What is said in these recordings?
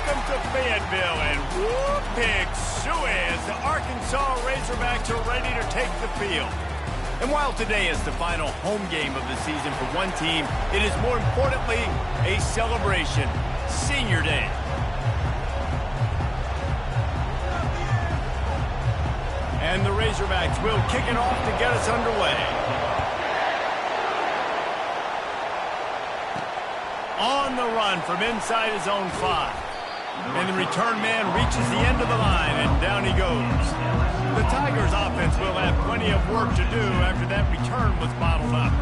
Welcome to Fayetteville, and whoop, pig suey as the Arkansas Razorbacks are ready to take the field. And while today is the final home game of the season for one team, it is more importantly a celebration, Senior Day. And the Razorbacks will kick it off to get us underway. On the run from inside his own 5. And the return man reaches the end of the line, and down he goes. The Tigers offense will have plenty of work to do after that return was bottled up.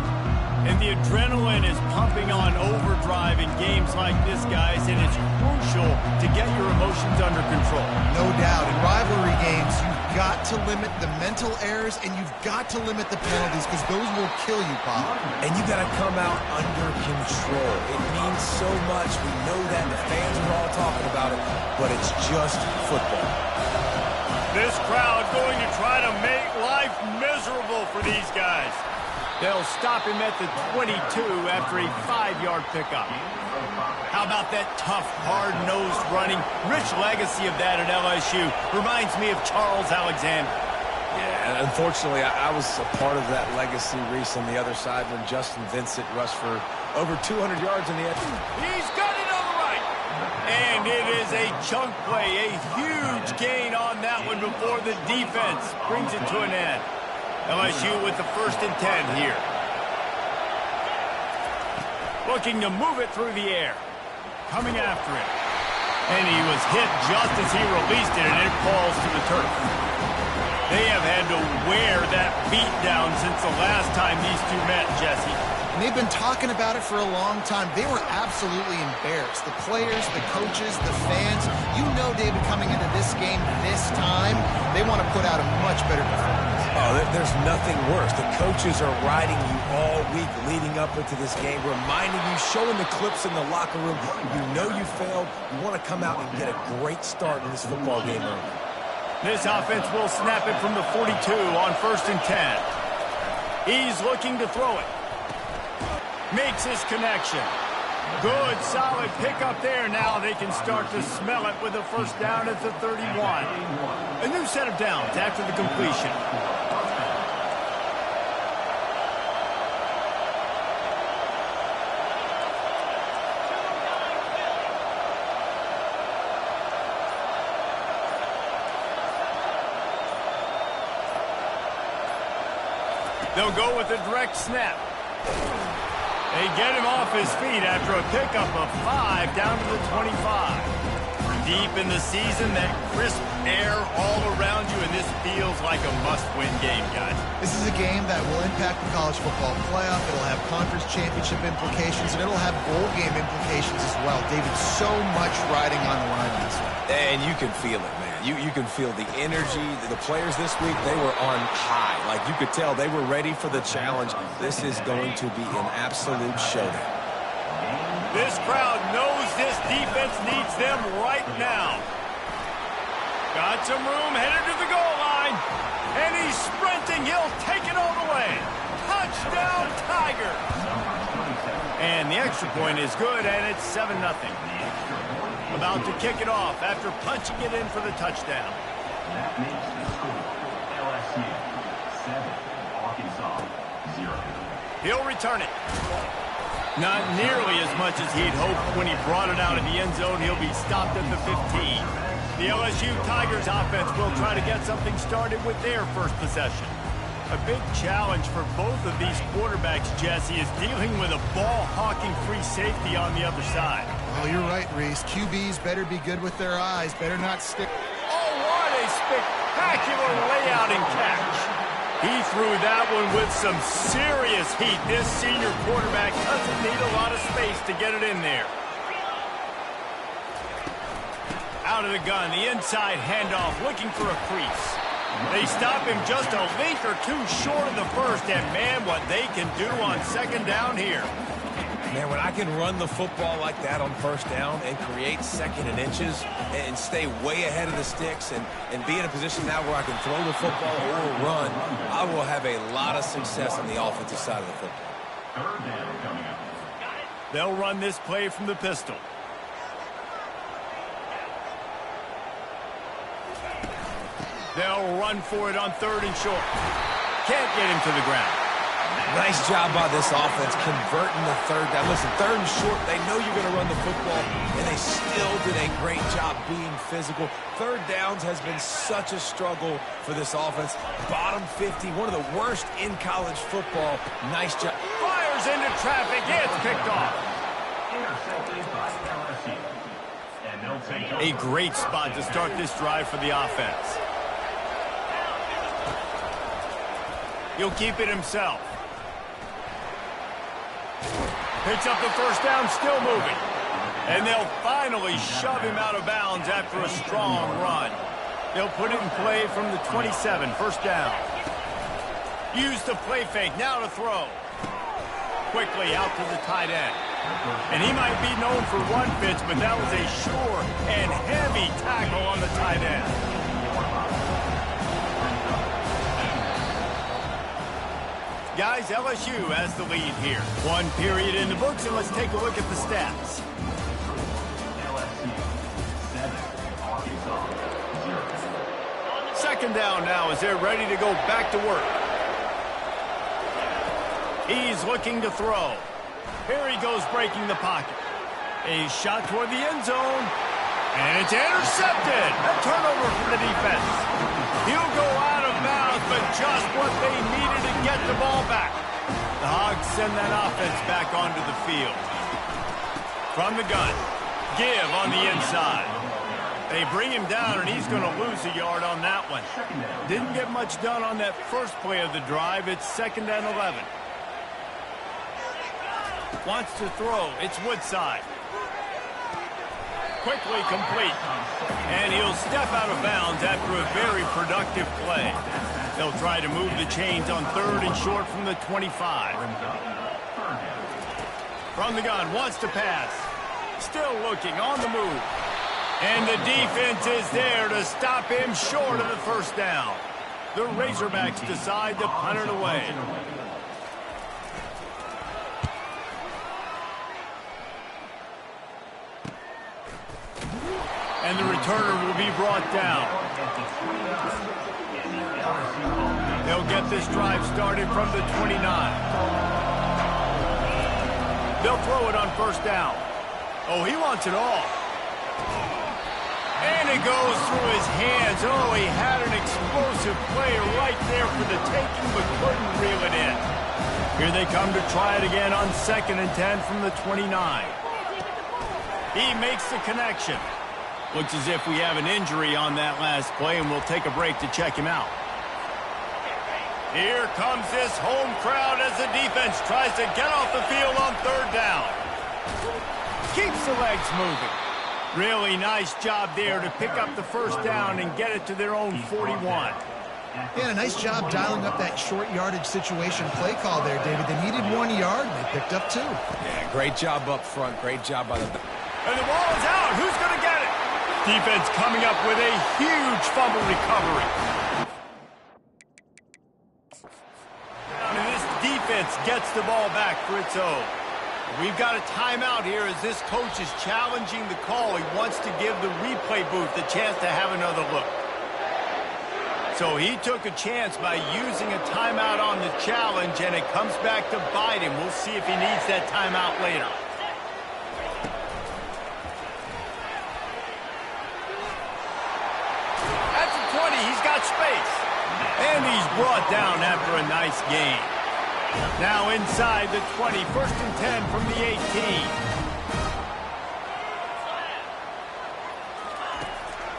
And the adrenaline is pumping on overdrive in games like this, guys, and it's crucial to get your emotions under control. No doubt. In rivalry games, you've got to limit the mental errors, and you've got to limit the penalties, because those will kill you, Pop. And you got to come out under control. It means so much. We know that. The fans are all talking about it, but it's just football. This crowd going to try to make life miserable for these guys. They'll stop him at the 22 after a 5-yard pickup. How about that tough, hard-nosed running? Rich legacy of that at LSU. Reminds me of Charles Alexander. Yeah, and unfortunately, I was a part of that legacy, Reese, on the other side when Justin Vincent rushed for over 200 yards in the end. He's got it on the right. And it is a chunk play, a huge gain on that one before the defense brings it to an end. LSU with the 1st and 10 here. Looking to move it through the air. Coming after it. And he was hit just as he released it, and it falls to the turf. They have had to wear that beat down since the last time these two met, Jesse. And they've been talking about it for a long time. They were absolutely embarrassed. The players, the coaches, the fans. You know, David, coming into this game this time, they want to put out a much better performance. Oh, there's nothing worse. The coaches are riding you all week leading up into this game, reminding you, showing the clips in the locker room. You know you failed. You want to come out and get a great start in this football game early. This offense will snap it from the 42 on 1st and 10. He's looking to throw it. Makes his connection. Good, solid pickup there. Now they can start to smell it with a 1st down at the 31. A new set of downs after the completion. They'll go with a direct snap. They get him off his feet after a pickup of 5 down to the 25. Deep in the season, that crisp air all around you, and this feels like a must-win game, guys. This is a game that will impact the college football playoff. It'll have conference championship implications, and it'll have bowl game implications as well. David, so much riding on the line in this one. And you can feel it, man. You can feel the energy. The players this week, they were on high. Like, you could tell they were ready for the challenge. This is going to be an absolute showdown. This crowd knows this defense needs them right now. Got some room, headed to the goal line. And he's sprinting. He'll take it all the way. Touchdown, Tigers. And the extra point is good, and it's 7-0. About to kick it off after punching it in for the touchdown. That makes the score LSU 7, Arkansas 0. He'll return it. Not nearly as much as he'd hoped when he brought it out of the end zone. He'll be stopped at the 15. The LSU Tigers offense will try to get something started with their first possession. A big challenge for both of these quarterbacks, Jesse, is dealing with a ball-hawking free safety on the other side. Well, you're right, Reese. QBs better be good with their eyes. Better not stick. Oh, what a spectacular layout and catch. He threw that one with some serious heat. This senior quarterback doesn't need a lot of space to get it in there. Out of the gun, the inside handoff, looking for a crease. They stop him just a length or two short of the 1st, and man, what they can do on 2nd down here. Man, when I can run the football like that on 1st down and create 2nd and inches and stay way ahead of the sticks and be in a position now where I can throw the football or run, I will have a lot of success on the offensive side of the football. 3rd down coming up. They'll run this play from the pistol. They'll run for it on 3rd and short. Can't get him to the ground. Nice job by this offense converting the 3rd down. Listen, 3rd and short, they know you're going to run the football, and they still did a great job being physical. 3rd downs has been such a struggle for this offense. Bottom 50, one of the worst in college football. Nice job. Fires into traffic. It's picked off. Intercepted by LSU. And they'll take over. A great spot to start this drive for the offense. He'll keep it himself. Picks up the 1st down, still moving. And they'll finally shove him out of bounds after a strong run. They'll put it in play from the 27, 1st down. Use the play fake, now to throw. Quickly out to the tight end. And he might be known for run fits, but that was a sure and heavy tackle on the tight end. Guys, LSU has the lead here. 1 period in the books, and let's take a look at the stats. LSU 7, Arkansas 0. 2nd down now as they're ready to go back to work. He's looking to throw. Here he goes breaking the pocket. A shot toward the end zone. And it's intercepted. A turnover for the defense. He'll go out of bounds, but just what they needed to get the ball back. The Hogs send that offense back onto the field. From the gun. Give on the inside. They bring him down, and he's going to lose a yard on that one. Didn't get much done on that first play of the drive. It's 2nd and 11. Wants to throw. It's Woodside. Quickly complete. And he'll step out of bounds after a very productive play. They'll try to move the chains on 3rd and short from the 25. From the gun, wants to pass. Still looking, on the move. And the defense is there to stop him short of the 1st down. The Razorbacks decide to punt it away. And the returner will be brought down. They'll get this drive started from the 29. They'll throw it on 1st down. Oh, he wants it all. And it goes through his hands. Oh, he had an explosive play right there for the taking, but couldn't reel it in. Here they come to try it again on 2nd and 10 from the 29. He makes the connection. Looks as if we have an injury on that last play, and we'll take a break to check him out. Here comes this home crowd as the defense tries to get off the field on 3rd down. Keeps the legs moving. Really nice job there to pick up the 1st down and get it to their own 41. Yeah, a nice job dialing up that short yardage situation play call there, David. They needed 1 yard, and they picked up 2. Yeah, great job up front. Great job by the... And the ball is out. Who's going to get it? Defense coming up with a huge fumble recovery. And this defense gets the ball back for its own. We've got a timeout here as this coach is challenging the call. He wants to give the replay booth the chance to have another look. So he took a chance by using a timeout on the challenge, and it comes back to bite him. We'll see if he needs that timeout later. At the 20, he's got space. And he's brought down after a nice gain. Now inside the 20, 1st and 10 from the 18.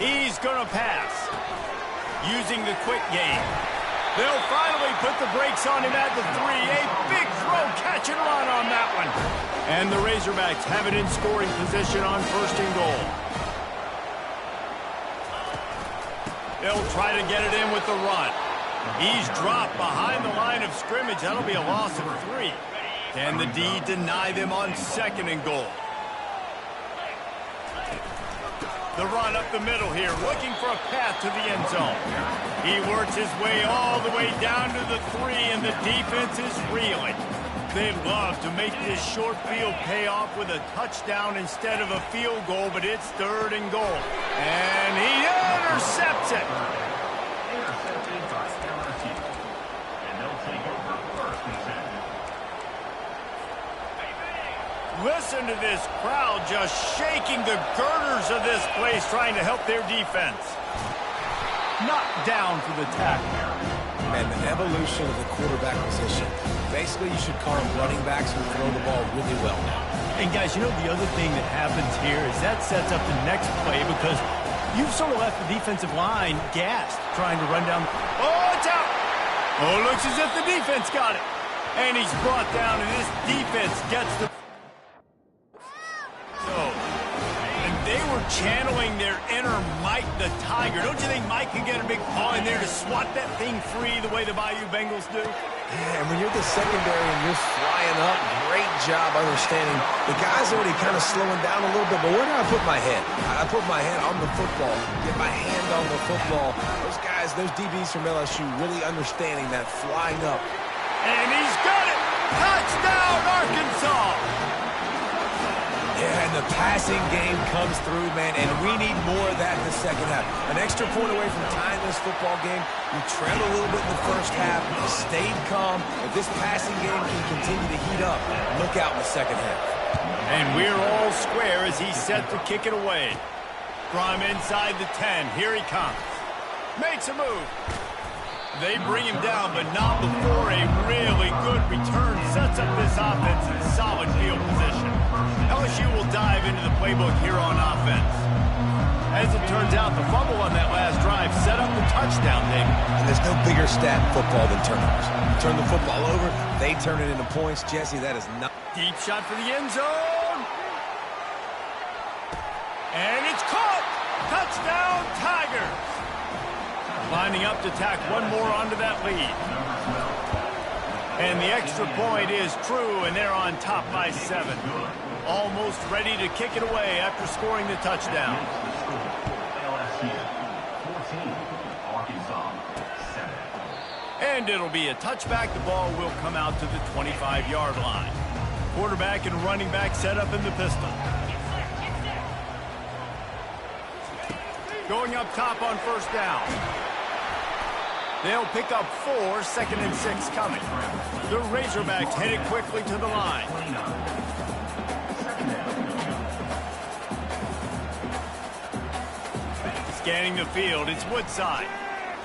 He's going to pass. Using the quick game. They'll finally put the brakes on him at the 3. A big throw, catch and run on that one. And the Razorbacks have it in scoring position on 1st and goal. They'll try to get it in with the run. He's dropped behind the line of scrimmage. That'll be a loss of 3. Can the D deny them on 2nd and goal? The run up the middle here, looking for a path to the end zone. He works his way all the way down to the 3, and the defense is reeling. They'd love to make this short field pay off with a touchdown instead of a field goal, but it's 3rd and goal. And he intercepts it. Listen to this crowd just shaking the girders of this place trying to help their defense. Knocked down for the tackle. Man, the evolution of the quarterback position. Basically, you should call them running backs who throw the ball really well now. And guys, you know the other thing that happens here is that sets up the next play because you've sort of left the defensive line gassed trying to run down. Oh, it's out. Oh, looks as if the defense got it. And he's brought down, and this defense gets the... And they were channeling their inner Mike the Tiger. Don't you think Mike could get a big paw in there to swat that thing free the way the Bayou Bengals do? Yeah, and when you're the secondary and you're flying up, great job understanding. The guy's already kind of slowing down a little bit, but where do I put my head? I put my head on the football, get my hand on the football. Those guys, those DBs from LSU really understanding that flying up. And he's got it! Touchdown, Arkansas! Yeah, and the passing game comes through, man, and we need more of that in the second half. An extra point away from tying this football game. We trailed a little bit in the first half, stayed calm. If this passing game can continue to heat up, look out in the second half. And we're all square as he's set to kick it away. From inside the 10, here he comes. Makes a move. They bring him down, but not before a really good return sets up this offense in solid field position. LSU will dive into the playbook here on offense. As it turns out, the fumble on that last drive set up the touchdown, David. And there's no bigger stat in football than turnovers. You turn the football over, they turn it into points. Jesse, that is not... Deep shot for the end zone. And it's caught. Touchdown, Tigers. Lining up to tack one more onto that lead. And the extra point is true, and they're on top by 7. Almost ready to kick it away after scoring the touchdown. LSU 14, Arkansas 7. And it'll be a touchback. The ball will come out to the 25-yard line. Quarterback and running back set up in the pistol. Going up top on first down. They'll pick up 4, 2nd and 6 coming. The Razorbacks headed quickly to the line. Scanning the field, it's Woodside.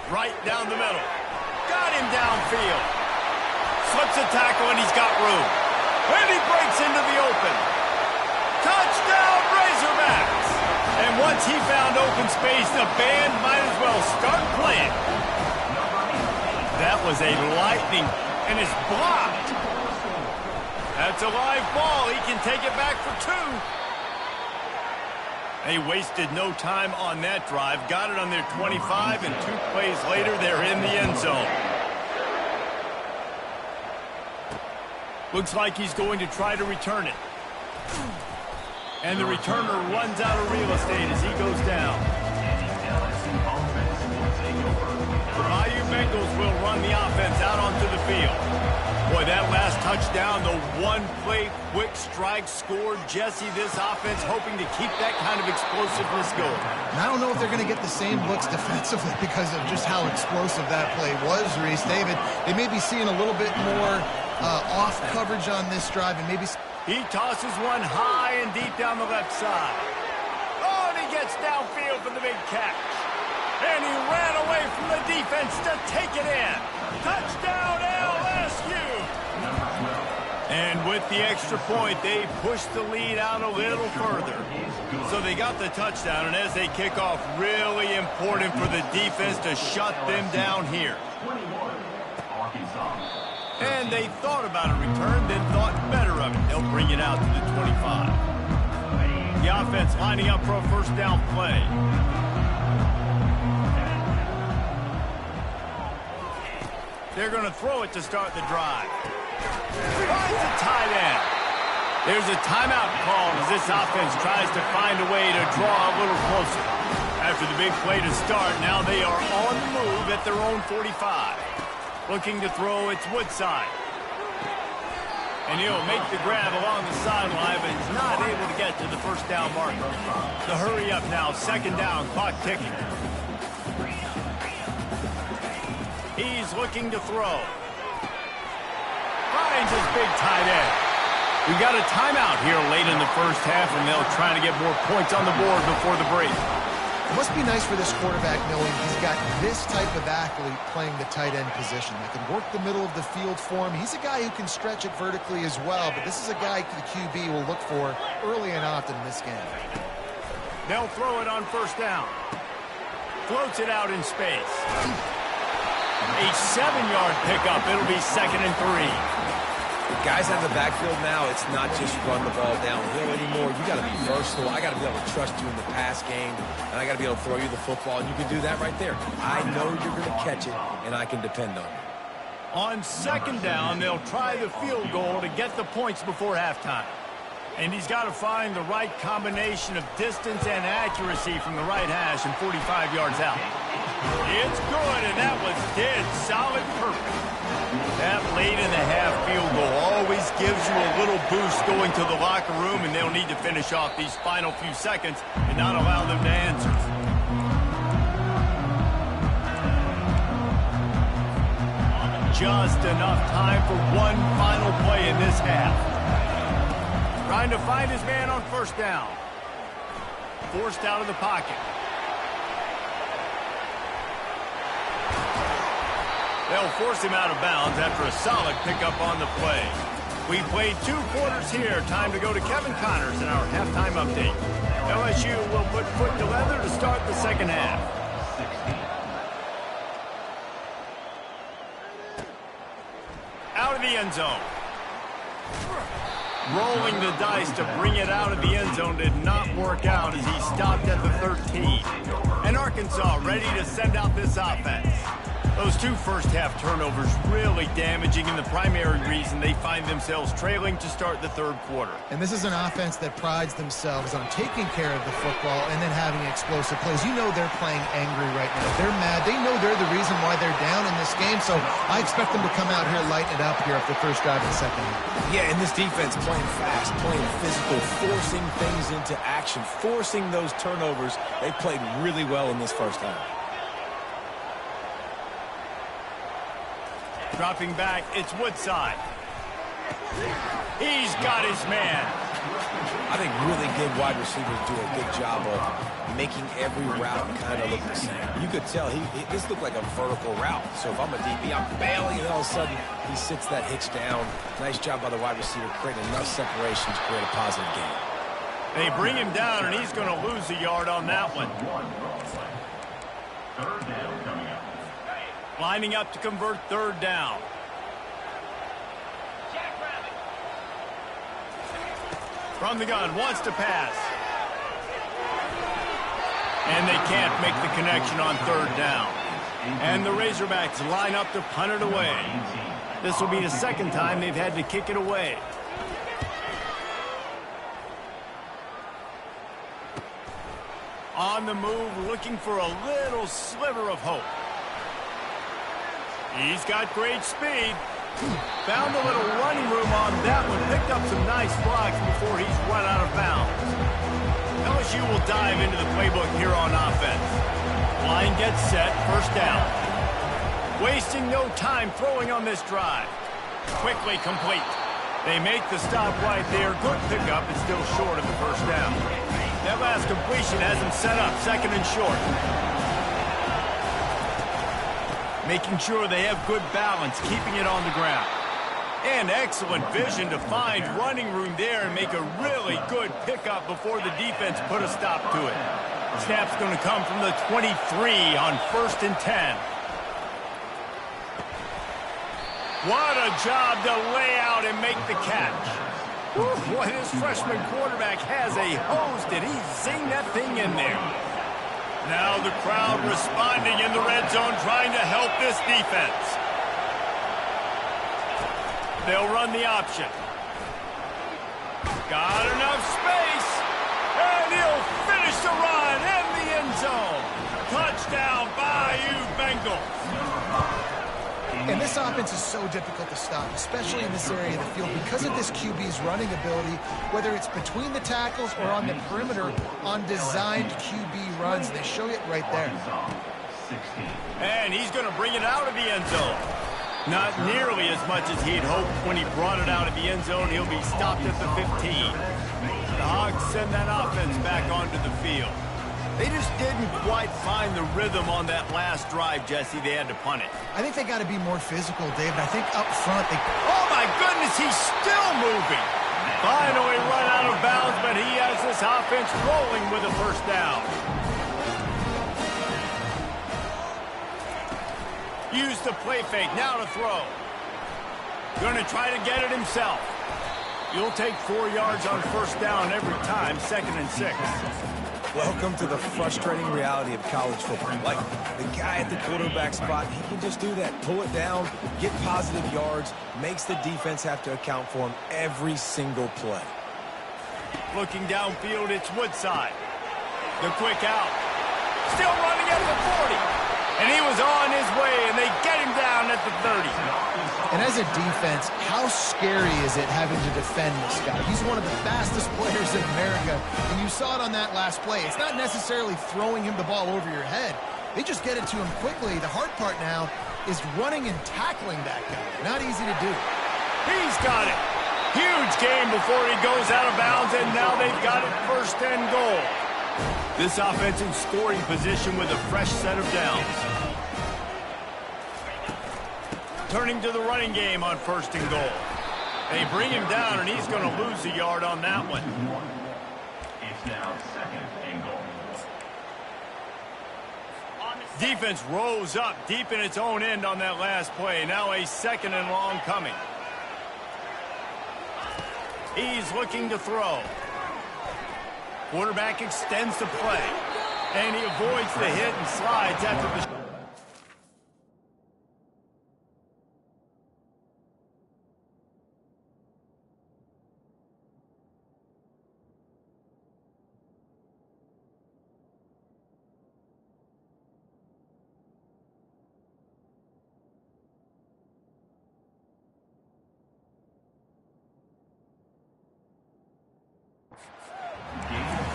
Right down the middle. Got him downfield. Slips a tackle and he's got room. And he breaks into the open. Touchdown, Razorbacks! And once he found open space, the band might as well start playing. That was a lightning, and it's blocked. That's a live ball. He can take it back for 2. They wasted no time on that drive. Got it on their 25, and 2 plays later, they're in the end zone. Looks like he's going to try to return it. And the returner runs out of real estate as he goes down. The Bayou Bengals will run the offense out onto the field. Boy, that last touchdown, the one-play quick strike scored. Jesse, this offense hoping to keep that kind of explosiveness going. And I don't know if they're going to get the same looks defensively because of just how explosive that play was, Reese. David, they may be seeing a little bit more off coverage on this drive and maybe... He tosses one high and deep down the left side. Oh, and he gets downfield for the big catch. And he ran away from the defense to take it in. Touchdown, LSU! And with the extra point, they pushed the lead out a little further. So they got the touchdown, and as they kick off, really important for the defense to shut them down here. And they thought about a return, then thought better of it. They'll bring it out to the 25. The offense lining up for a first down play. They're going to throw it to start the drive. Finds a tight end. There's a timeout called as this offense tries to find a way to draw a little closer. After the big play to start, now they are on the move at their own 45. Looking to throw, it's Woodside. And he'll make the grab along the sideline, but he's not able to get to the first down marker. The hurry up now, 2nd down, clock ticking. He's looking to throw. Finds his big tight end. We got a timeout here late in the first half, and they'll try to get more points on the board before the break. It must be nice for this quarterback knowing he's got this type of athlete playing the tight end position that can work the middle of the field for him. He's a guy who can stretch it vertically as well, but this is a guy the QB will look for early and often in this game. They'll throw it on first down. Floats it out in space. A 7-yard pickup. It'll be 2nd and 3. Guys out of the backfield now, it's not just run the ball downhill anymore. You got to be versatile. I got to be able to trust you in the pass game, and I got to be able to throw you the football, and you can do that right there. I know you're going to catch it, and I can depend on it. On 2nd down, they'll try the field goal to get the points before halftime. And he's got to find the right combination of distance and accuracy from the right hash and 45 yards out. It's good, and that was dead solid perfect. That late in the half field goal always gives you a little boost going to the locker room, and they'll need to finish off these final few seconds and not allow them to answer. Just enough time for one final play in this half. Trying to find his man on first down. Forced out of the pocket. They'll force him out of bounds after a solid pickup on the play. We played 2 quarters here. Time to go to Kevin Connors in our halftime update. LSU will put foot to leather to start the second half. Out of the end zone. Rolling the dice to bring it out of the end zone did not work out as he stopped at the 13. And Arkansas ready to send out this offense. Those 2 first-half turnovers really damaging, and the primary reason they find themselves trailing to start the 3rd quarter. And this is an offense that prides themselves on taking care of the football and then having explosive plays. You know they're playing angry right now. They're mad. They know they're the reason why they're down in this game, so I expect them to come out here, lighten it up here after the first drive of the second half. Yeah, and this defense playing fast, playing physical, forcing things into action, forcing those turnovers. They played really well in this first half. Dropping back, it's Woodside. He's got his man. I think really good wide receivers do a good job of making every route kind of look the same. You could tell this looked like a vertical route. So if I'm a DB, I'm bailing, and all of a sudden he sits that hitch down. Nice job by the wide receiver, creating enough separation to create a positive gain. They bring him down, and he's going to lose a yard on that one. 3rd down coming up. Lining up to convert 3rd down. From the gun, wants to pass. And they can't make the connection on 3rd down. And the Razorbacks line up to punt it away. This will be the 2nd time they've had to kick it away. On the move, looking for a little sliver of hope. He's got great speed. Found a little running room on that one. Picked up some nice blocks before he's run out of bounds. LSU will dive into the playbook here on offense. Line gets set, first down. Wasting no time throwing on this drive. Quickly complete. They make the stop right there. Good pickup, but still short of the first down. That last completion has them set up, 2nd and short. Making sure they have good balance, keeping it on the ground. And excellent vision to find running room there and make a really good pickup before the defense put a stop to it. Snap's going to come from the 23 on 1st and 10. What a job to lay out and make the catch. Whew, boy, this freshman quarterback has a hose. Did he zing that thing in there? Now the crowd responding in the red zone, trying to help this defense. They'll run the option. Got enough space, and he'll finish the run in the end zone. Touchdown, Bayou Bengals. And this offense is so difficult to stop, especially in this area of the field, because of this QB's running ability, whether it's between the tackles or on the perimeter on designed QB runs. They show it right there. And he's going to bring it out of the end zone. Not nearly as much as he'd hoped when he brought it out of the end zone. He'll be stopped at the 15. The Hogs send that offense back onto the field. They just didn't quite find the rhythm on that last drive, Jesse. They had to punt it. I think they got to be more physical, David. I think up front they... Oh, my goodness, he's still moving. Finally run out of bounds, but he has this offense rolling with a first down. Use the play fake, now to throw. Going to try to get it himself. You'll take 4 yards on first down every time, 2nd and 6. Welcome to the frustrating reality of college football. Like, the guy at the quarterback spot, he can just do that. Pull it down, get positive yards, makes the defense have to account for him every single play. Looking downfield, it's Woodside. The quick out. Still running at the 40. And he was on his way, and they get him down at the 30. And as a defense, how scary is it having to defend this guy? He's one of the fastest players in America, and you saw it on that last play. It's not necessarily throwing him the ball over your head. They just get it to him quickly. The hard part now is running and tackling that guy. Not easy to do. He's got it. Huge game before he goes out of bounds, and now they've got it 1st and goal. This offense in scoring position with a fresh set of downs. Turning to the running game on 1st and goal. They bring him down, and he's going to lose a yard on that one. It's now 2nd and goal. Defense rose up deep in its own end on that last play. Now a 2nd and long coming. He's looking to throw. Quarterback extends the play, and he avoids the hit and slides after the...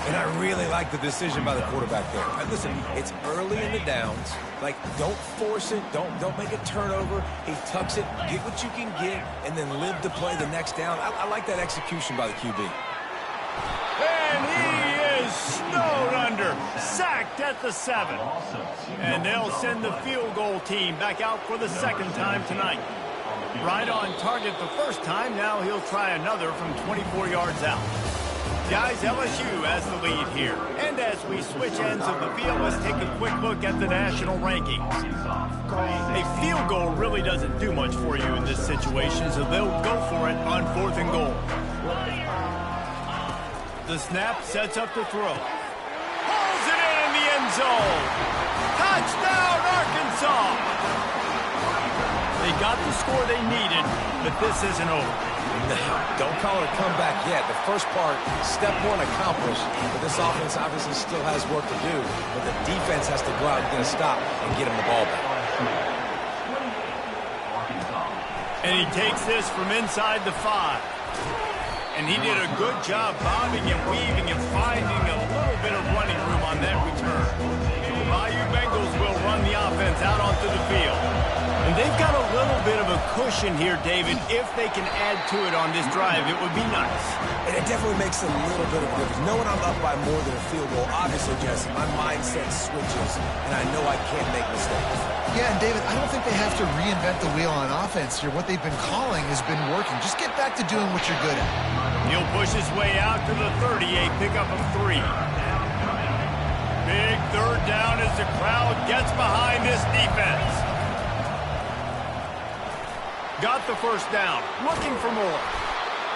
And I really like the decision by the quarterback there. Listen, it's early in the downs. Like, don't force it. Don't make a turnover. He tucks it, get what you can get, and then live to play the next down. I like that execution by the QB. And he is snowed under, sacked at the 7. And they'll send the field goal team back out for the 2nd time tonight. Right on target the 1st time. Now he'll try another from 24 yards out. Guys, LSU has the lead here. And as we switch ends of the field, let's take a quick look at the national rankings. A field goal really doesn't do much for you in this situation, so they'll go for it on 4th and goal. The snap sets up the throw. Pulls it in the end zone. Touchdown, Arkansas! They got the score they needed, but this isn't over. No, don't call it a comeback yet. The first part, step 1 accomplished, but this offense obviously still has work to do, but the defense has to go out and get a stop and get him the ball back. And he takes this from inside the 5. And he did a good job bobbing and weaving and finding a little bit of running room on that return. The Bayou Bengals will run the offense out onto the field. And they've got a little bit of a cushion here, David. If they can add to it on this drive, it would be nice. And it definitely makes a little bit of a difference. Knowing I'm up by more than a field goal, obviously, Jesse, my mindset switches, and I know I can't make mistakes. Yeah, and David, I don't think they have to reinvent the wheel on offense here. What they've been calling has been working. Just get back to doing what you're good at. He'll push his way out to the 30, a pickup of 3. Big 3rd down as the crowd gets behind this defense. Got the 1st down, looking for more.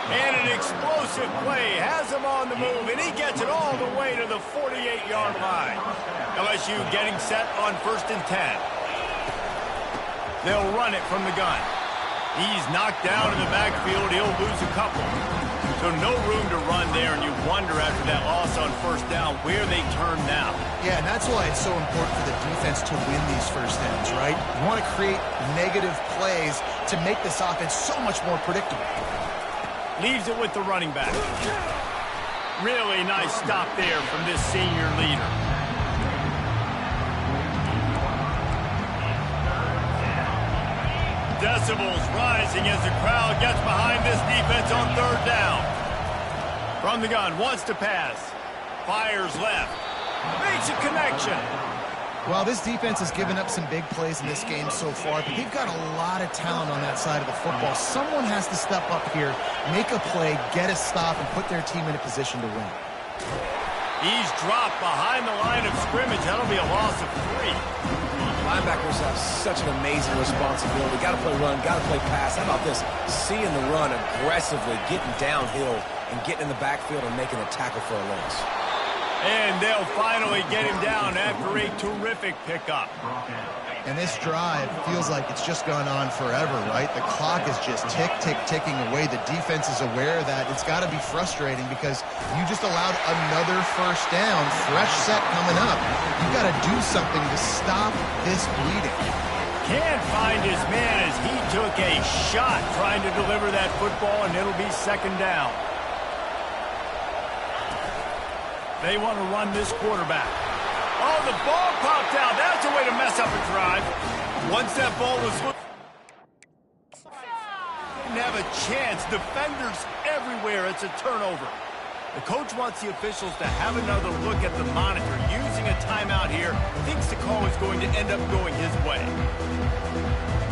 And an explosive play has him on the move, and he gets it all the way to the 48-yard line. LSU getting set on 1st and 10. They'll run it from the gun. He's knocked down in the backfield. He'll lose a couple. So no room to run there, and you wonder after that loss on 1st down where they turn now. Yeah, and that's why it's so important for the defense to win these 1st downs, right? You want to create negative plays to make this offense so much more predictable. Leaves it with the running back. Really nice stop there from this senior leader. Decibels rising as the crowd gets behind this defense on third down. From the gun, wants to pass. Fires left. Makes a connection. Well, this defense has given up some big plays in this game so far, but they've got a lot of talent on that side of the football. Someone has to step up here, make a play, get a stop, and put their team in a position to win. He's dropped behind the line of scrimmage. That'll be a loss of 3. Linebackers have such an amazing responsibility. Got to play run, got to play pass. How about this? Seeing the run aggressively, getting downhill, and getting in the backfield and making a tackle for a loss. And they'll finally get him down after a terrific pickup. And this drive feels like it's just gone on forever, right? The clock is just ticking away. The defense is aware of that. It's got to be frustrating because you just allowed another first down, fresh set coming up. You got to do something to stop this bleeding. Can't find his man as he took a shot trying to deliver that football, and it'll be second down. They want to run this quarterback. Oh, the ball popped out. That's a way to mess up a drive. Once that ball was loose, didn't have a chance. Defenders everywhere. It's a turnover. The coach wants the officials to have another look at the monitor. Using a timeout here, thinks the call is going to end up going his way.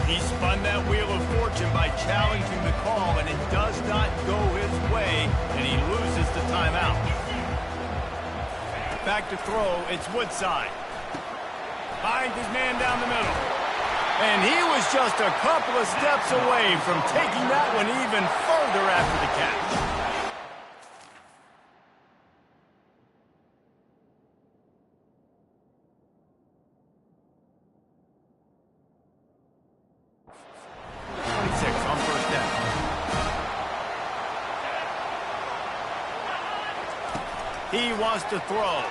He spun that wheel of fortune by challenging the call, and it does not go his way, and he loses the timeout. Back to throw, it's Woodside. Finds his man down the middle. And he was just a couple of steps away from taking that one even further after the catch. On first down. He wants to throw.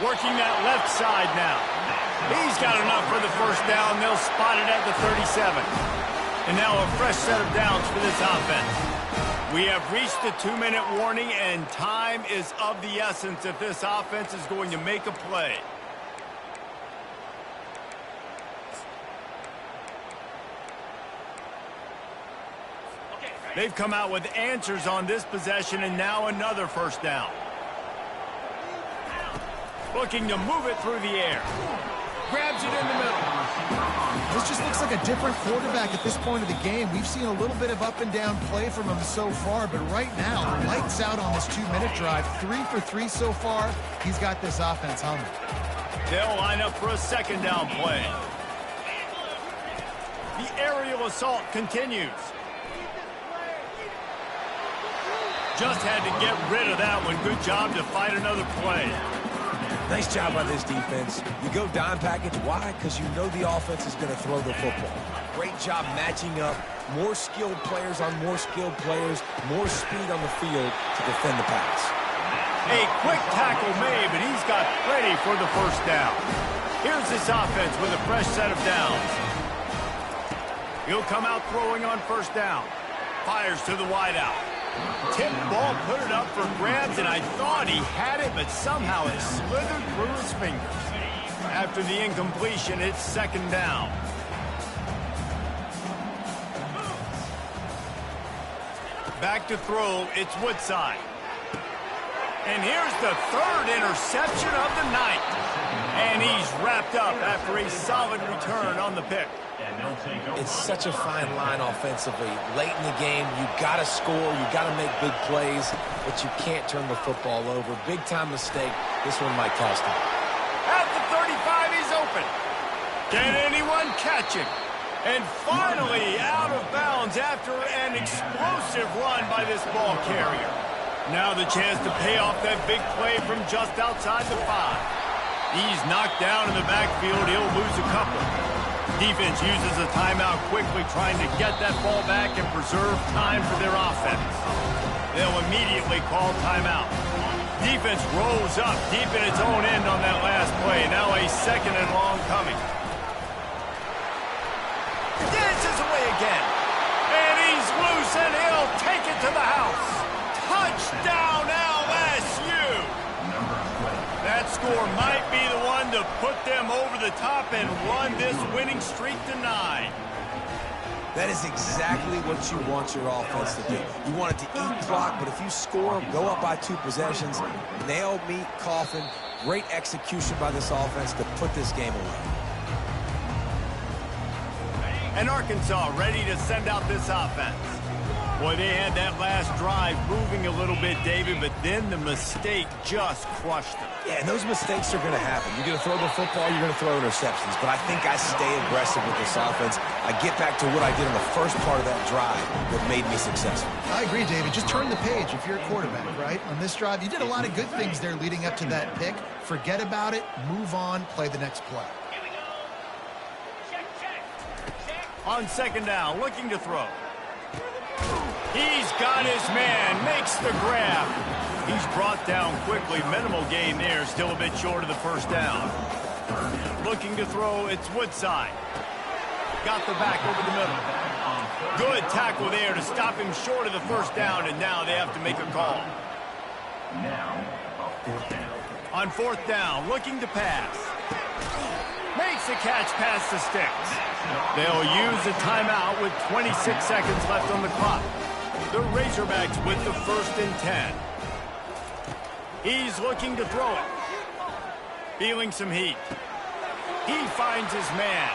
Working that left side now. He's got enough for the first down. They'll spot it at the 37. And now a fresh set of downs for this offense. We have reached the 2-minute warning, and time is of the essence if this offense is going to make a play. They've come out with answers on this possession, and now another first down. Looking to move it through the air. Grabs it in the middle. This just looks like a different quarterback at this point of the game. We've seen a little bit of up and down play from him so far, but right now, lights out on this 2-minute drive. 3 for 3 so far. He's got this offense humming. They'll line up for a second down play. The aerial assault continues. Just had to get rid of that one. Good job to fight another play. Nice job by this defense. You go dime package. Why? Because you know the offense is going to throw the football. Great job matching up. More skilled players on more skilled players. More speed on the field to defend the pass. A quick tackle made, but he's got plenty for the first down. Here's this offense with a fresh set of downs. He'll come out throwing on first down. Fires to the wideout. Tip ball, put it up for grabs, and I thought he had it, but somehow it slithered through his fingers. After the incompletion, it's second down. Back to throw, it's Woodside. And here's the third interception of the night. And he's wrapped up after a solid return on the pick. It's such a fine line offensively. Late in the game, you got to score, you got to make big plays, but you can't turn the football over. Big-time mistake. This one might cost him. At the 35, he's open. Can anyone catch him? And finally out of bounds after an explosive run by this ball carrier. Now the chance to pay off that big play from just outside the 5. He's knocked down in the backfield. He'll lose a couple. Defense uses a timeout quickly, trying to get that ball back and preserve time for their offense. They'll immediately call timeout. Defense rolls up deep in its own end on that last play. Now a second and long coming. Dances away again. And he's loose, and he'll take it to the house. Touchdown, LSU! That score might be the one to put them over the top and run this winning streak to 9. That is exactly what you want your offense to do. You want it to eat clock, but if you score, go up by 2 possessions, nail, meet, coffin. Great execution by this offense to put this game away. And Arkansas ready to send out this offense. Boy, they had that last drive moving a little bit, David, but then the mistake just crushed them. Yeah, and those mistakes are going to happen. You're going to throw the football, you're going to throw interceptions. But I think I stay aggressive with this offense. I get back to what I did in the first part of that drive that made me successful. I agree, David. Just turn the page if you're a quarterback, right? On this drive, you did a lot of good things there leading up to that pick. Forget about it, move on, play the next play. On second down, looking to throw. He's got his man, makes the grab. He's brought down quickly. Minimal gain there, still a bit short of the first down. Looking to throw, it's Woodside. Got the back over the middle. Good tackle there to stop him short of the first down, and now they have to make a call. On fourth down, looking to pass. Makes a catch past the sticks. They'll use a timeout with 26 seconds left on the clock. The Razorbacks with the 1st and 10. He's looking to throw it. Feeling some heat. He finds his man.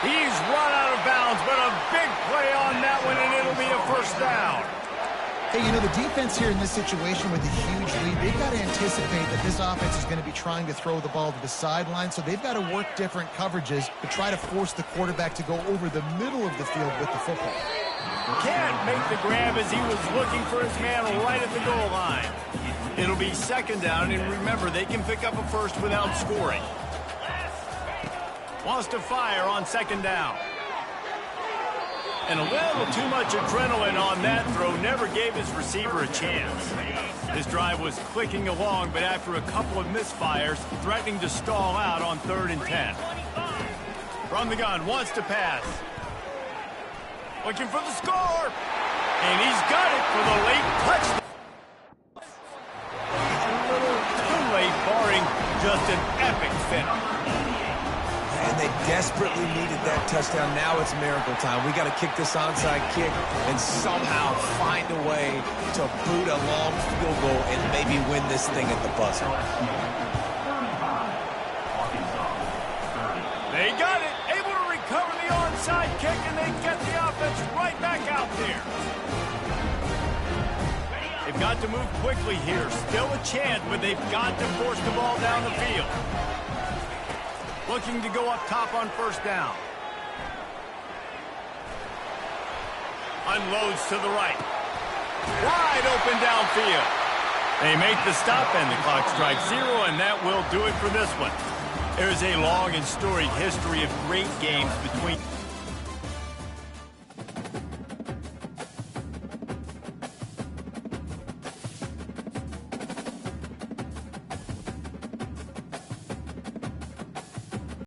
He's run out of bounds, but a big play on that one, and it'll be a first down. Hey, you know, the defense here in this situation with a huge lead, they've got to anticipate that this offense is going to be trying to throw the ball to the sideline, so they've got to work different coverages to try to force the quarterback to go over the middle of the field with the football. Can't make the grab as he was looking for his man right at the goal line. It'll be second down, and remember, they can pick up a first without scoring. Wants to fire on second down. And a little too much adrenaline on that throw. Never gave his receiver a chance. This drive was clicking along, but after a couple of misfires, threatening to stall out on 3rd and 10. From the gun, wants to pass. Looking for the score. And he's got it for the late touchdown. A little too late, barring just an epic finish. And they desperately needed that touchdown. Now it's miracle time. We got to kick this onside kick and somehow find a way to boot a long field goal and maybe win this thing at the buzzer. They got it. Able to recover the onside kick, and they get the offense right back out there. They've got to move quickly here. Still a chance, but they've got to force the ball down the field. Looking to go up top on first down. Unloads to the right. Wide open downfield. They make the stop, and the clock strikes 0, and that will do it for this one. There's a long and storied history of great games between